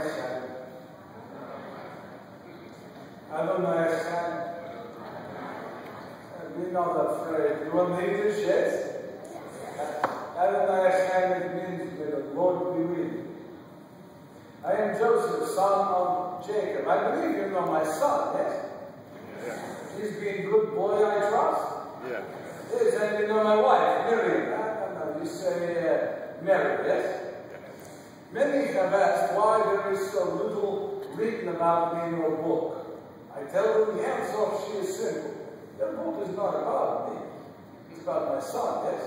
Hashem. Adonai Hashem. We know that phrase. You want the English? Yes? Adonai Hashem, it means may the Lord be with you. I am Joseph, son of Jacob. I believe you know my son, yes? Yeah. He's been a good boy, I trust? Yeah. Yes, and you know my wife, Miriam. You say Mary, yes? Many have asked why there is so little written about me in your book. I tell them the answer she is simple. The book is not about me. It's about my son, yes?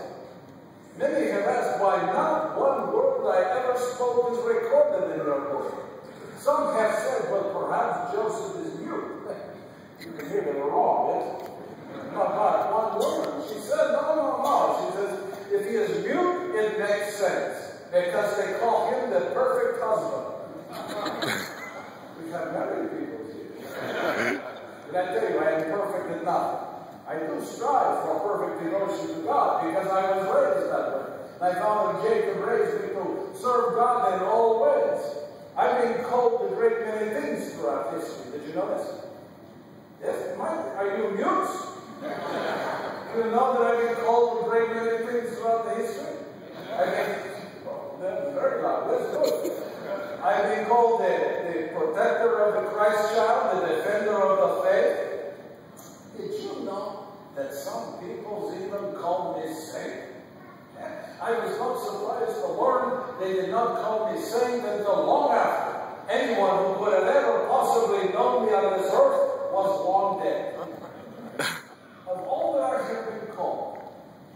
Many have asked why not one word I ever spoke is recorded in your book. Some have said, well, perhaps Joseph is mute. You can hear them wrong, yes? Not one word. She said, no. She says, if he is mute, it makes sense. Because they call him the perfect husband. We have married people here. But I tell you, I am perfect enough. I do strive for perfect devotion to God because I was raised that way. My father Jacob raised me to serve God in all ways. I've been called a great many things throughout history. Did you know this? Yes, are you mute? You know that I've been called a great many things throughout the history? That's very loud. That's good. I've been called the protector of the Christ child, the defender of the faith. Did you know that some people even call me saint? I was not surprised to learn they did not call me saint until long after. Anyone who could have ever possibly known me on this earth was long dead. Of all that I have been called,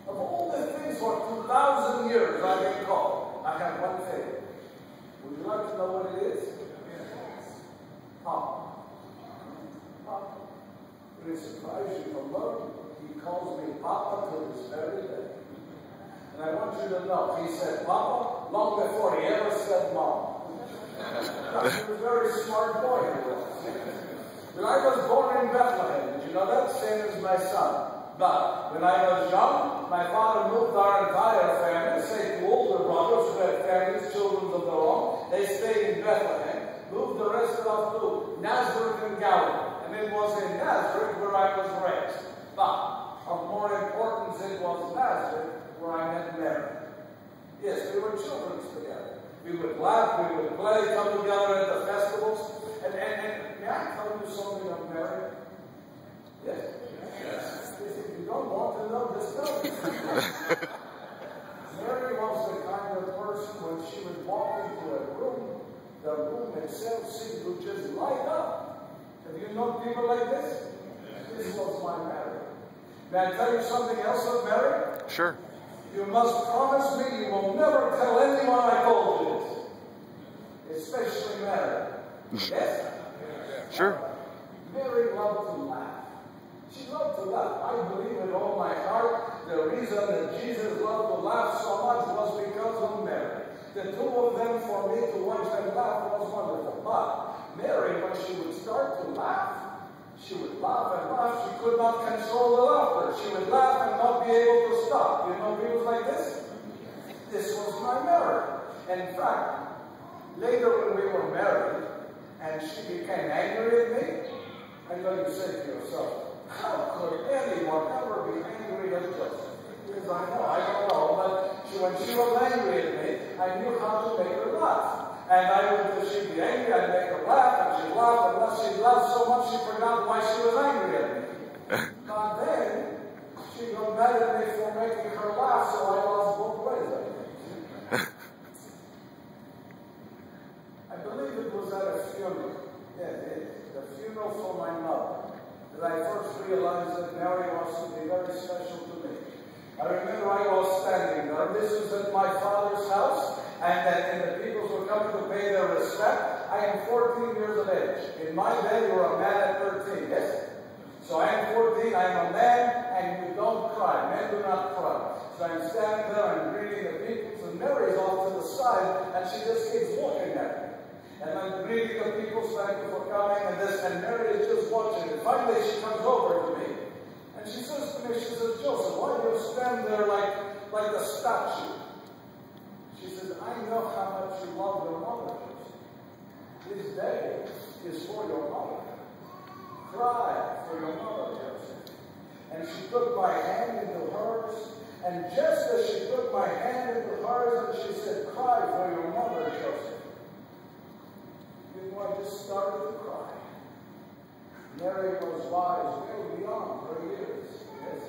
of all the things for 2,000 years I've been called, I have one thing. Would you like to know what it is? Papa. Papa. Would it surprise you to learn? He calls me Papa to this very day. And I want you to know, he said Papa long before he ever said Mom. He was a very smart boy. When I was born in Bethlehem, did you know that? Same as my son. But when I was young, my father moved our entire family, say to older brothers who had families, children of their own. They stayed in Bethlehem, moved the rest of us to Nazareth and Galilee. And it was in Nazareth where I was raised. But of more importance, it was Nazareth where I met Mary. Yes, we were children together. We would laugh, we would play, come together at the festivals. And may I tell you something of Mary? Yes? Yes. If you don't want to know, just tell me. Mary was the kind of person when she would walk into a room, the room itself seemed to just light up. Have you known people like this? This was my Mary. May I tell you something else of Mary? Sure. You must promise me you will never tell anyone I told you this. Especially Mary. Yes? Sure. Mary loved to laugh. She loved to laugh. I believe with all my heart the reason that Jesus loved to laugh so much was because of Mary. The two of them, for me to watch them laugh was wonderful. But Mary, when she would start to laugh, she would laugh and laugh. She could not control the laughter. She would laugh and not be able to stop. You know people like this? This was my Mary. And in fact, later when we were married, and she became angry at me, I know you say to yourself, how could anyone ever be angry at Joseph? Because I don't know, but when she was angry at me, I knew how to make her laugh. And if she'd be angry, I'd make her laugh, and she'd laugh, and once she'd laugh so much she forgot why she was angry at me. But then, she got mad at me for making her laugh, so I lost both ways, I think. I believe it was at a funeral. Yeah, the funeral for my mother. That I first realized that Mary was to be very special to me. I remember I was standing there. This was at my father's house, and the people were coming to pay their respect. I am 14 years of age. In my day, you were a man at 13, yes? So I am 14, I am a man, and you don't cry. Men do not cry. So I'm standing there and greeting the people, and Mary's off to the side, and she just keeps looking at me. And I'm greeting the people, thank you for coming, and Mary is just watching. And finally she comes over to me, and she says to me, she says, Joseph, why do you stand there like a statue? She says, I know how much you love your mother, Joseph. is for your mother. Cry for your mother, Joseph. And she took my hand into hers, and just as she took my hand into hers, and she said, cry for your mother, Joseph. You know, I just started to cry. Mary was wise way beyond her years. Yes.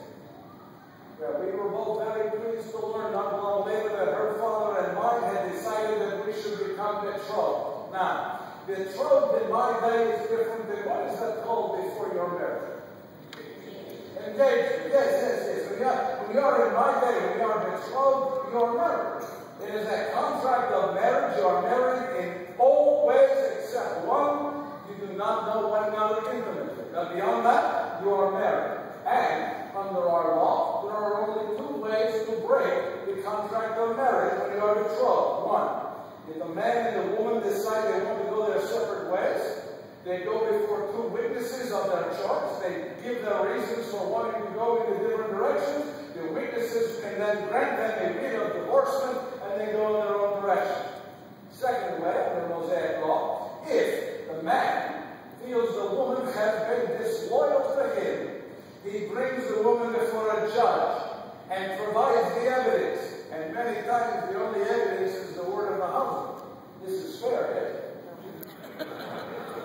Well, we were both very pleased to learn not long later that her father and mine had decided that we should become betrothed. Now, betrothed in my day is different than what is that called before you're married? Engagement. Yes. When you are in my day, when you are betrothed, you are married. It is a contract of marriage. You are married in all ways except one. You do not know one another intimately. But beyond that, you are married. And under our law, there are only two ways to break the contract of marriage when you are betrothed. One, if the man and the woman decide they want to go their separate ways, they go before two witnesses of their choice. They give their reasons for wanting to go in different directions. The witnesses can then grant them a writ of divorcement, and they go in their own direction. Second way, under Mosaic law, if the man feels the woman has been disloyal to him, he brings the woman before a judge and provides the evidence. And many times the only evidence is the word of the husband. This is fair, eh?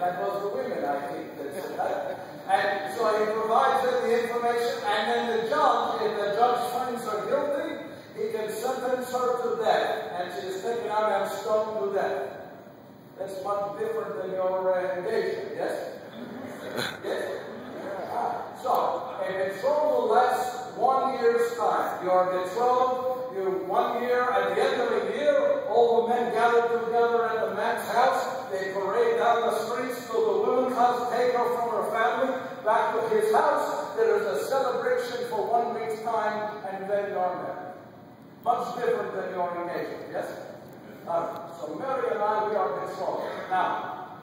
That was the women, I think, that said that. And so he provides them the information, and then the judge, if the judge finds her guilty, he can sentence her to death, and she is taken out and stoned to death. That's much different than your engagement, yes? Yes? So, a betrothal lasts 1 year's time. You are betrothed, you 1 year, at the end of a year, all the men gather together at the man's house. They parade down the streets to the woman's house, take her from her family back to his house. There is a celebration for 1 week's time, and then you are married. Much different than your engagement, yes? So Mary and I, we are betrothed. Now,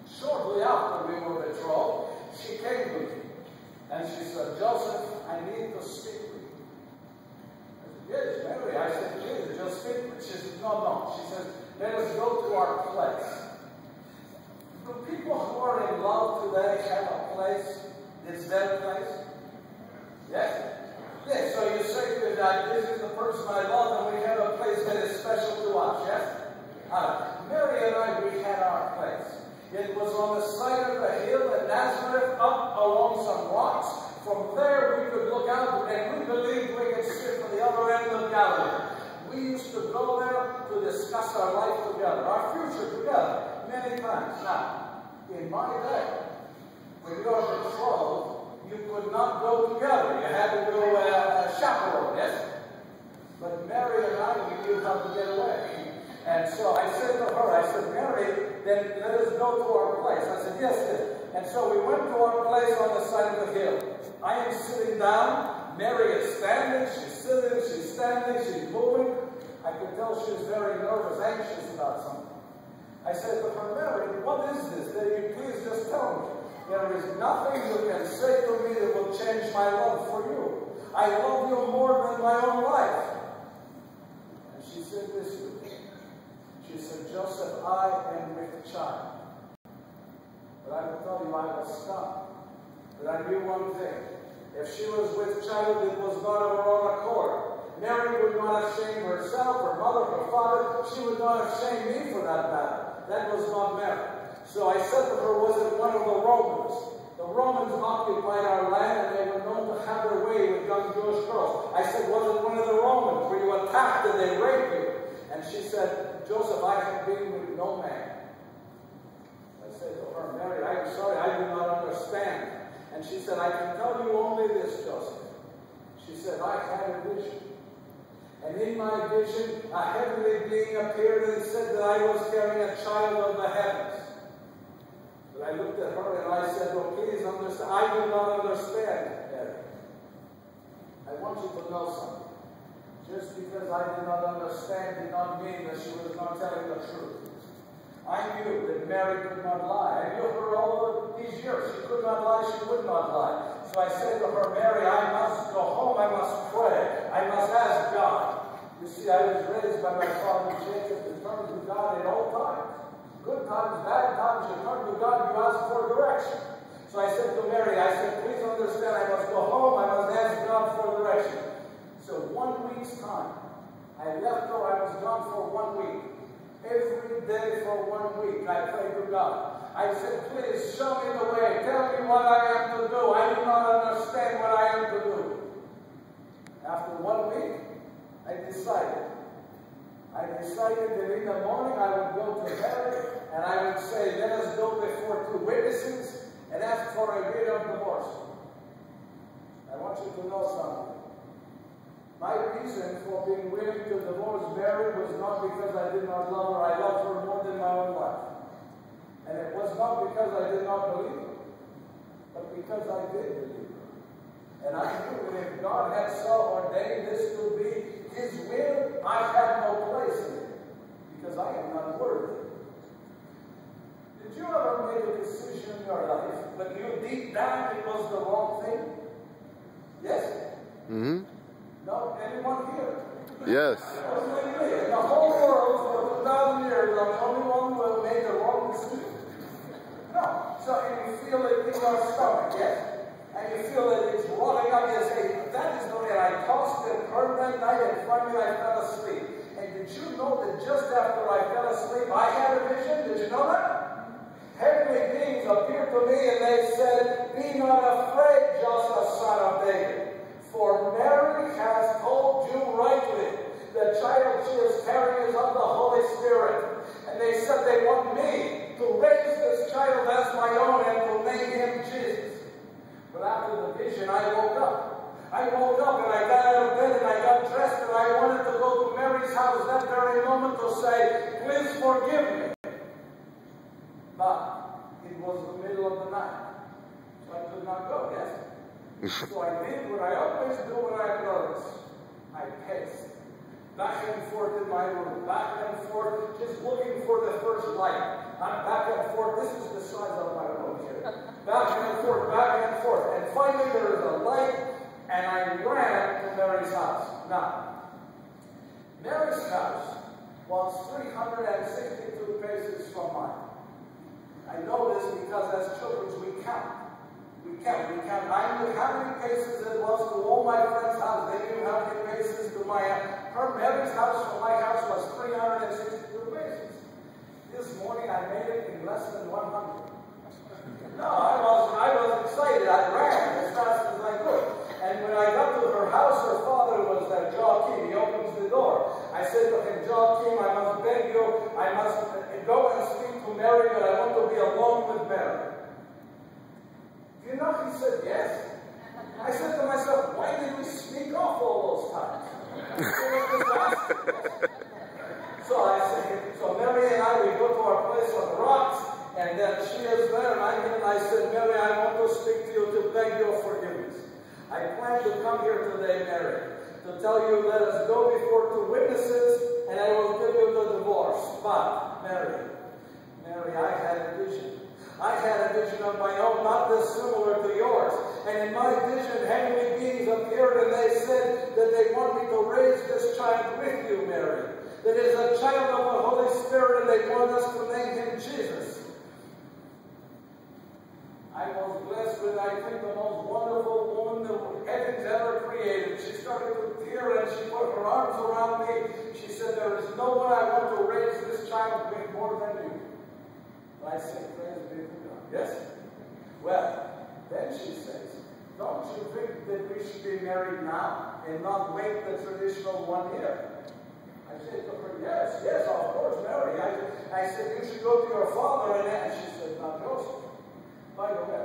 shortly after we were betrothed, she came to me. And she said, Joseph, I need to speak with you. I said, yes, Mary. I said, please, just speak with me. She said, no. She said, let us go to our place. Do people who are in love today have a place? Is their place? Yes? Yes, so you say to me that this is the person I love and we have a place that is special to us, yes? Mary and I, we had our place. It was on the side of a hill at Nazareth, up along some rocks. From there, we could look out, and we believed we could sit on the other end of Galilee. We used to go there to discuss our life together, our future together, many times. Now, in my day, when you are betrothed, you could not go together. You had to go chaperone, yes? But Mary and I, we knew how to get away. And so I said to her, I said, Mary, then let us go to our place. I said, yes, dear. And so we went to our place on the side of the hill. I am sitting down. Mary is standing. She's sitting. She's standing. She's moving. I could tell she was very nervous, anxious about something. I said to her, Mary, what is this? Will you please just tell me? There is nothing you can say to me that will change my love for you. I love you more than my own life. And she said this to me. She said, Joseph, I am with child. But I will tell you, I was stunned. But I knew one thing. If she was with child, it was not of her own accord. Mary would not have shamed herself, her mother, her father. She would not have shamed me for that matter. That was not Mary. So I said to her, was it one of the Romans? The Romans occupied our land, and they were known to have their way with young Jewish girls. I said, was it one of the Romans? Were you attacked? Did they rape you? And she said, Joseph, I have been with no man. I said to her, Mary, I am sorry, I do not understand. And she said, I can tell you only this, Joseph. She said, I had a vision. And in my vision, a heavenly being appeared and said that I was carrying a child of the heavens. But I looked at her and I said, well, please understand, I do not understand, Mary. I want you to know something. Just because I did not understand did not mean that she was not telling the truth. I knew that Mary could not lie. I knew her all these years. She could not lie, she would not lie. So I said to her, Mary, I must go home, I must pray, I must ask God. You see, I was raised by my father Jacob to turn to God at all times. Good times, bad times, you turn to God, you ask for direction. So I said to Mary, I said, please understand, I must go home, I must ask God for direction. So 1 week's time, I left her, I was gone for 1 week. Every day for 1 week, I prayed to God. I said, please show me the way, tell me what I am to do. I do not understand what I am to do. After 1 week, I decided that in the morning I would go to Mary and I would say, let us go before 2 witnesses and ask for a writ of divorce. I want you to know something. My reason for being willing to divorce Mary was not because I did not love her. I loved her more than my own life. And it was not because I did not believe her, but because I did believe her. And I knew that if God had so ordained this to be His will, I had no place in it, because I am not worthy. Did you ever make a decision in your life, but you deep down it was the wrong thing? Yes? Mm-hmm. No? Anyone here? Yes. In the whole world for 2,000 years, I'm the only one who made the wrong decision. No. So, and you feel it in your stomach, yes? And you feel that it's rolling up, you say, that is the way I tossed and turned that night, and finally I fell asleep. And did you know that just after I fell asleep, I had a vision? Did you know that? Heavenly beings appeared to me and they said, be not afraid, Joseph, son of David, for Mary has told you rightly. The child she is carrying is of the Holy Spirit. And they said they want me to raise this child as my own and to name him Jesus. But after the vision, I woke up. I woke up and I got out of bed and I got dressed and I wanted to go to Mary's house that very moment to say, please forgive me. But it was the middle of the night, so I could not go, yes? So I did what I always do when I notice. I paced back and forth in my room, back and forth, just looking for the first light. I'm back and forth. This is the size of my room here. Back and forth. And finally there is a light, and I ran to Mary's house. Now, Mary's house was 362 paces from mine. I know this because as children we count. We count. I knew how many paces it was to all my friends' house. They knew how many paces to my house. Her Mary's house from my house was 362 paces. This morning I made it in less than 100. No, I was excited. I ran as fast as I could. And when I got to her house, her father was Joachim. He opens the door. I said to him, Joachim, I must beg you, I must go and speak to Mary, but I want to be alone with Mary. Do you know he said yes? I said to myself, why did we sneak off all those times? So Mary and I, we go to our place on the rocks, and then she is there, and I said, Mary, I want to speak to you to beg your forgiveness. I plan to come here today, Mary, to tell you, let us go before 2 witnesses, and I will give you the divorce. But, Mary, I had a vision. I had a vision of my own, not dissimilar to yours. And in my vision, heavenly beings appeared and they said that they want me to raise this child with you, Mary. That is a child of the Holy Spirit and they want us to name him Jesus. I was blessed with, I think, the most wonderful woman that heaven's ever created. She started to tear and she put her arms around me. She said, there is no one I want to raise this child with more than you. I said, praise be to God. Yes? Well, then she says, don't you think that we should be married now and not wait the traditional 1 year? I said to her, yes, of course, Mary. I said, you should go to your father and she said, now, Joseph. By the way,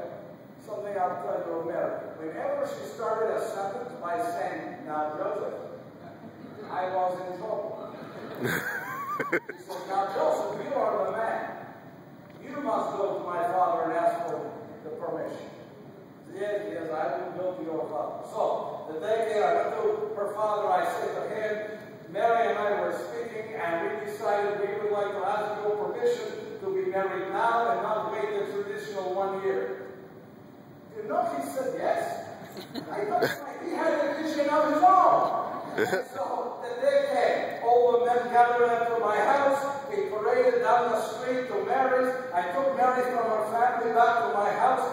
something I'll tell you of Mary. Whenever she started a sentence by saying, now, Joseph, I was in trouble. She said, now, Joseph, you are the man. You must go to my father and ask for the permission. Yes, I will go to your father. So, the day I went to her father, I said to him, Mary and I were speaking, and we decided we would like to ask your permission to be married now and not wait the traditional 1 year. You know, he said yes. I thought he had a vision of his own. So, the day came. All the men gathered up to my house. We paraded. way down the street to Mary's. I took Mary from her family back to my house.